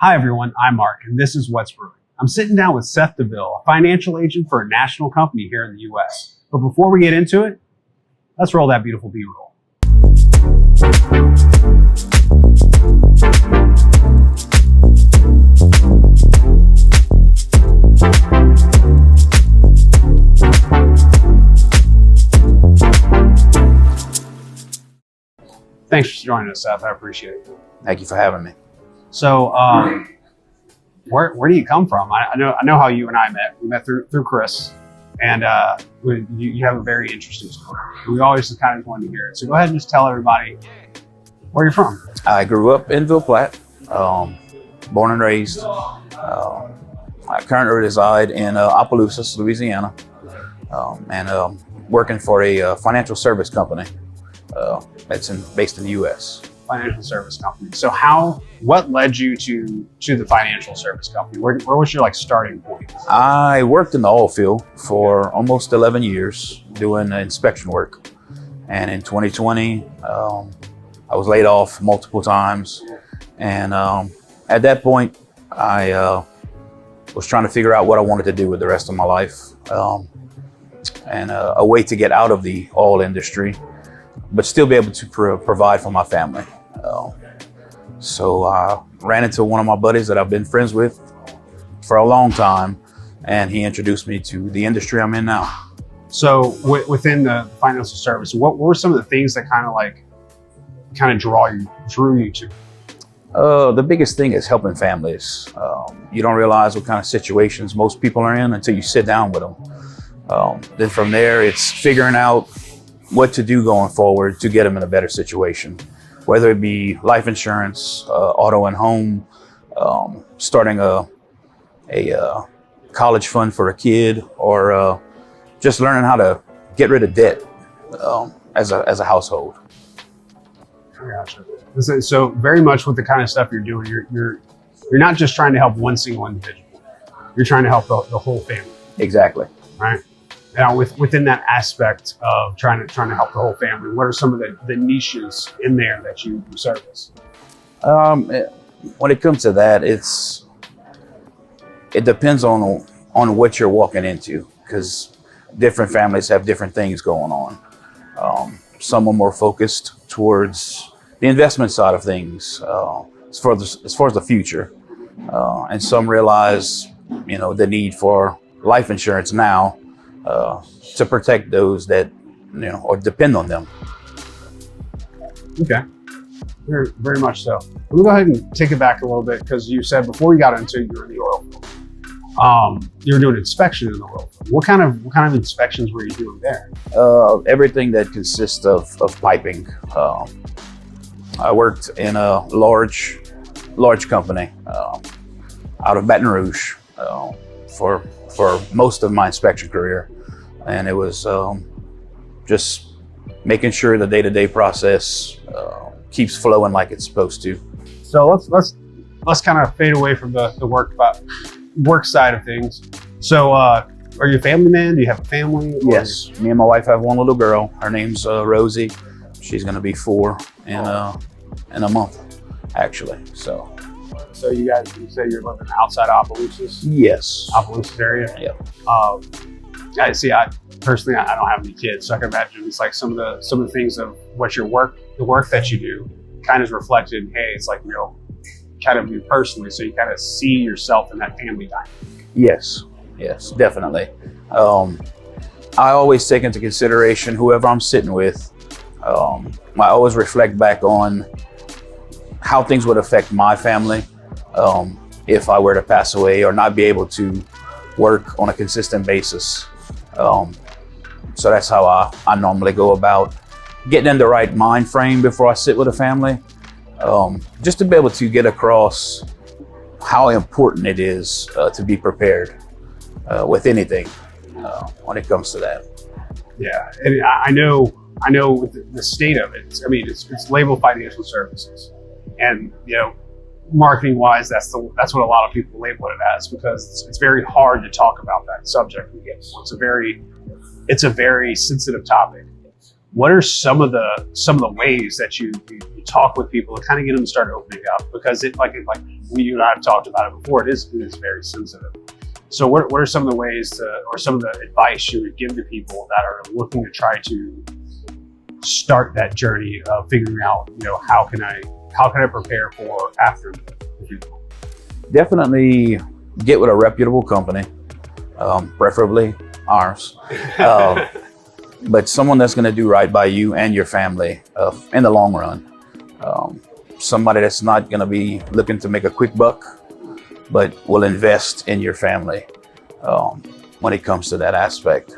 Hi everyone, I'm Mark, and this is What's Brewing. I'm sitting down with Seth Deville, a financial agent for a national company here in the US. But before we get into it, let's roll that beautiful B-roll. Thanks for joining us, Seth. I appreciate it. Thank you for having me. So, where do you come from? I know how you and I met. We met through Chris, and you have a very interesting story. We always just kind of wanted to hear it. So go ahead and just tell everybody where you're from. I grew up in Ville Platte, born and raised. I currently reside in Opelousas, Louisiana, and working for a financial service company that's based in the U.S. Financial service company. So what led you to the financial service company? Where was your starting point? I worked in the oil field for almost 11 years doing inspection work. And in 2020, I was laid off multiple times. And at that point, I was trying to figure out what I wanted to do with the rest of my life, and a way to get out of the oil industry, but still be able to provide for my family. So I ran into one of my buddies that I've been friends with for a long time, and he introduced me to the industry I'm in now. So within the financial service, what were some of the things that kind of drew you to? The biggest thing is helping families. You don't realize what kind of situations most people are in until you sit down with them. Then from there, it's figuring out what to do going forward to get them in a better situation. Whether it be life insurance, auto and home, starting a college fund for a kid, or just learning how to get rid of debt as a household. Gotcha. So very much with the kind of stuff you're doing, you're not just trying to help one single individual. You're trying to help the whole family. Exactly. Right. Now, within that aspect of trying to help the whole family, what are some of the niches in there that you service? When it comes to that, it depends on what you're walking into, because different families have different things going on. Some are more focused towards the investment side of things, as far as the future, and some realize, the need for life insurance now. To protect those that, or depend on them. Okay, very, very much so. Let me go ahead and take it back a little bit, because you said before you got into it, you were in the oil field. You were doing inspection in the oil field. What kind of inspections were you doing there? Everything that consists of piping. I worked in a large company out of Baton Rouge for most of my inspection career, and it was just making sure the day-to-day process keeps flowing like it's supposed to. So let's kind of fade away from the work side of things. So are you a family man? Do you have a family? Yes, me and my wife have one little girl. Her name's Rosie. She's going to be 4 in a month, actually. So you say you're living outside Opelousas? Yes. Opelousas area? Yeah. I personally don't have any kids, so I can imagine it's like some of the things of what the work that you do kind of is reflected. Hey, it's like real kind of you personally, so you kind of see yourself in that family dynamic. Yes, definitely. I always take into consideration whoever I'm sitting with. I always reflect back on how things would affect my family if I were to pass away or not be able to work on a consistent basis. So that's how I normally go about getting in the right mind frame before I sit with a family, just to be able to get across how important it is to be prepared with anything when it comes to that. Yeah, and I know with the state of it, it's labeled financial services, and marketing wise, that's what a lot of people label it as, because it's very hard to talk about that subject. It's a very sensitive topic. what are some of the ways that you talk with people to kind of get them to start opening up? Because like you and I have talked about it before, it is very sensitive. So what are some of the ways or some of the advice you would give to people that are looking to try to start that journey of figuring out, how can I prepare for after? Definitely get with a reputable company, preferably ours, but someone that's going to do right by you and your family in the long run. Somebody that's not going to be looking to make a quick buck, but will invest in your family when it comes to that aspect.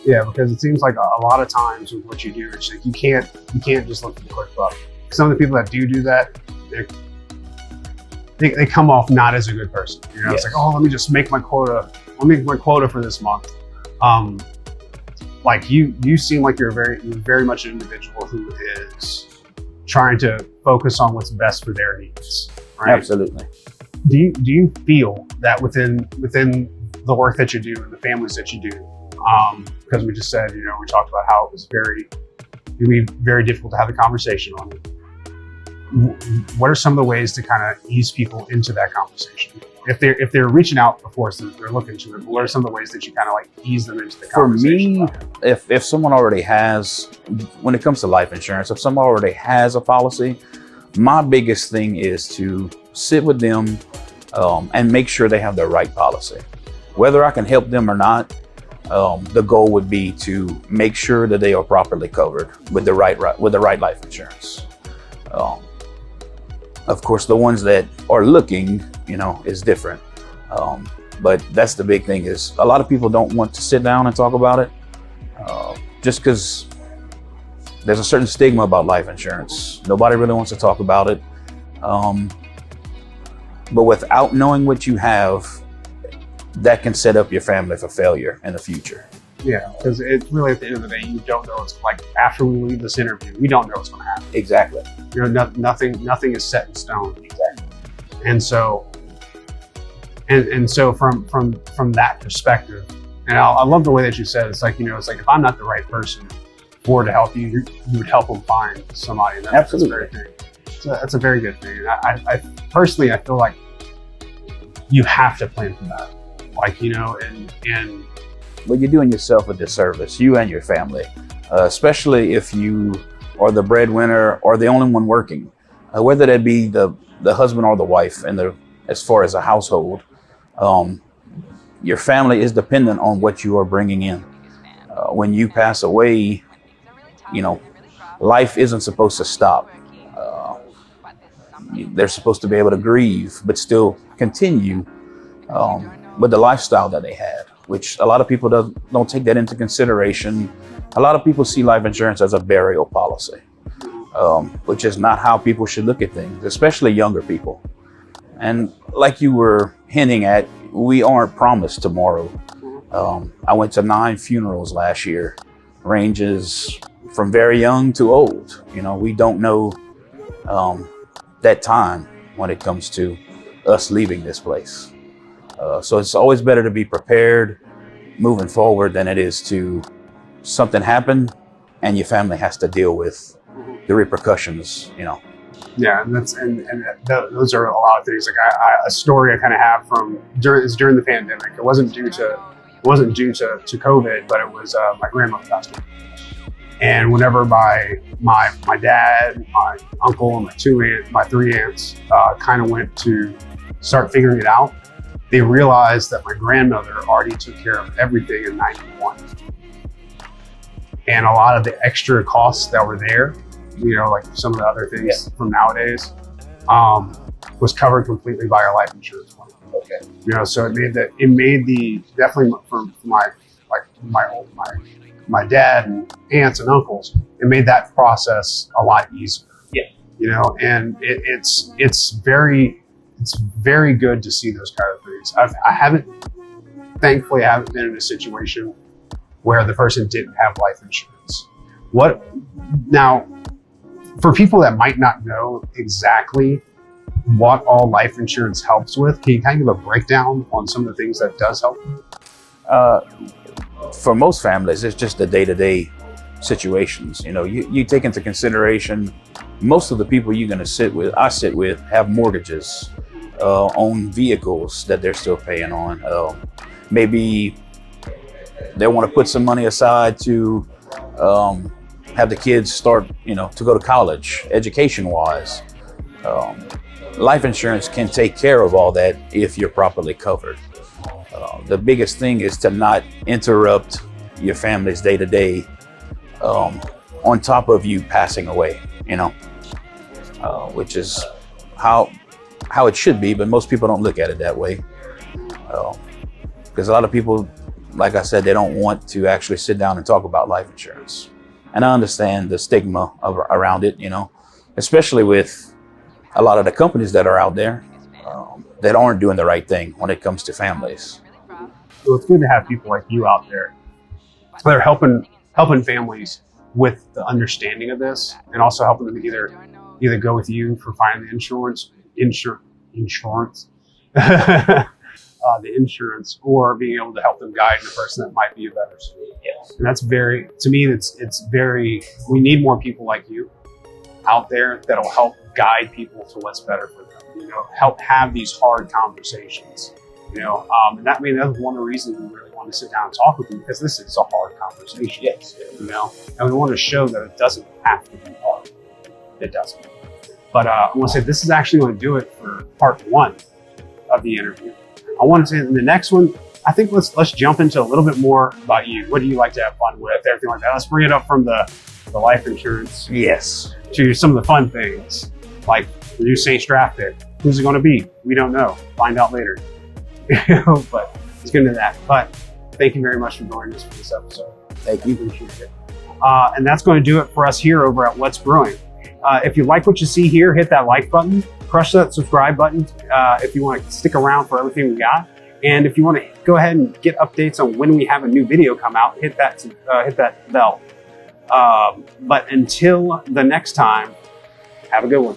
Yeah, because it seems like a lot of times with what you do, it's like you can't just look for the quick buck. Some of the people that do that, they come off not as a good person. Yes. It's like, oh, let me just make my quota. I'll make my quota for this month. Like you seem like you're very much an individual who is trying to focus on what's best for their needs. Right? Absolutely. Do you feel that within the work that you do and the families that you do, because we just said, we talked about how it can be very difficult to have a conversation on it. What are some of the ways to kind of ease people into that conversation? If they're reaching out, of course, they're looking to it. But what are some of the ways that you kind of like ease them into the conversation? For me, if someone already has, when it comes to life insurance, if someone already has a policy, my biggest thing is to sit with them and make sure they have the right policy. Whether I can help them or not, the goal would be to make sure that they are properly covered with the right life insurance. Of course, the ones that are looking, is different. But that's the big thing, is a lot of people don't want to sit down and talk about it just because there's a certain stigma about life insurance. Nobody really wants to talk about it. But without knowing what you have, that can set up your family for failure in the future. Yeah, because it's really, at the end of the day, you don't know. It's like after we leave this interview, we don't know what's going to happen. Exactly. Nothing is set in stone. Exactly. And so, and so from that perspective, and I love the way that you said it's like, it's like if I'm not the right person to help you, you would help them find somebody. And absolutely. That's a very thing. So that's a very good thing. And I personally, I feel like you have to plan for that. Like, and well, you're doing yourself a disservice, you and your family, especially if you are the breadwinner or the only one working, whether that be the husband or the wife. And as far as a household, your family is dependent on what you are bringing in. When you pass away, life isn't supposed to stop. They're supposed to be able to grieve, but still continue with the lifestyle that they had, which a lot of people don't take that into consideration. A lot of people see life insurance as a burial policy, which is not how people should look at things, especially younger people. And like you were hinting at, we aren't promised tomorrow. I went to 9 funerals last year, ranges from very young to old. We don't know that time when it comes to us leaving this place. So it's always better to be prepared moving forward than it is to something happen and your family has to deal with the repercussions, Yeah, and those are a lot of things. Like a story I kind of have from during the pandemic. It wasn't due to COVID, but it was my grandmother passed away. And whenever my dad, my uncle, and my 3 aunts kind of went to start figuring it out, they realized that my grandmother already took care of everything in 91. And a lot of the extra costs that were there, like some of the other things from nowadays, was covered completely by our life insurance plan. Okay. So it made the definitely for my dad and aunts and uncles, it made that process a lot easier. Yeah. And it's very good to see those kind of things. Thankfully, I haven't been in a situation where the person didn't have life insurance. Now, for people that might not know exactly what all life insurance helps with, can you kind of give a breakdown on some of the things that does help? For most families, it's just the day-to-day situations. You know, you take into consideration most of the people you're going to I sit with have mortgages, own vehicles that they're still paying on. Maybe they want to put some money aside to have the kids start, you know, to go to college, education-wise. Life insurance can take care of all that if you're properly covered. The biggest thing is to not interrupt your family's day-to-day on top of you passing away, you know, which is how it should be, but most people don't look at it that way. Because a lot of people, like I said, they don't want to actually sit down and talk about life insurance. And I understand the stigma around it, you know, especially with a lot of the companies that are out there that aren't doing the right thing when it comes to families. So it's good to have people like you out there that are helping families with the understanding of this, and also helping them either go with you for finding the insurance, the insurance, or being able to help them guide the person that might be a better solution. Yes. And that's very, to me, it's very, we need more people like you out there that'll help guide people to what's better for them, you know, help have these hard conversations, you know, and that's one of the reasons we really want to sit down and talk with you, because this is a hard conversation. Yes. You know, and we want to show that it doesn't have to be hard. It doesn't. But I want to say this is actually going to do it for part 1 of the interview. I want to say in the next one, I think let's jump into a little bit more about you. What do you like to have fun with? Everything like that. Let's bring it up from the life insurance. Yes. To some of the fun things, like the new Saints draft pick. Who's it going to be? We don't know. Find out later. But let's get into that. But thank you very much for joining us for this episode. Thank you. Appreciate it. And that's going to do it for us here over at What's Brewing. If you like what you see here, hit that like button, crush that subscribe button if you want to stick around for everything we got. And if you want to go ahead and get updates on when we have a new video come out, hit that bell. But until the next time, have a good one.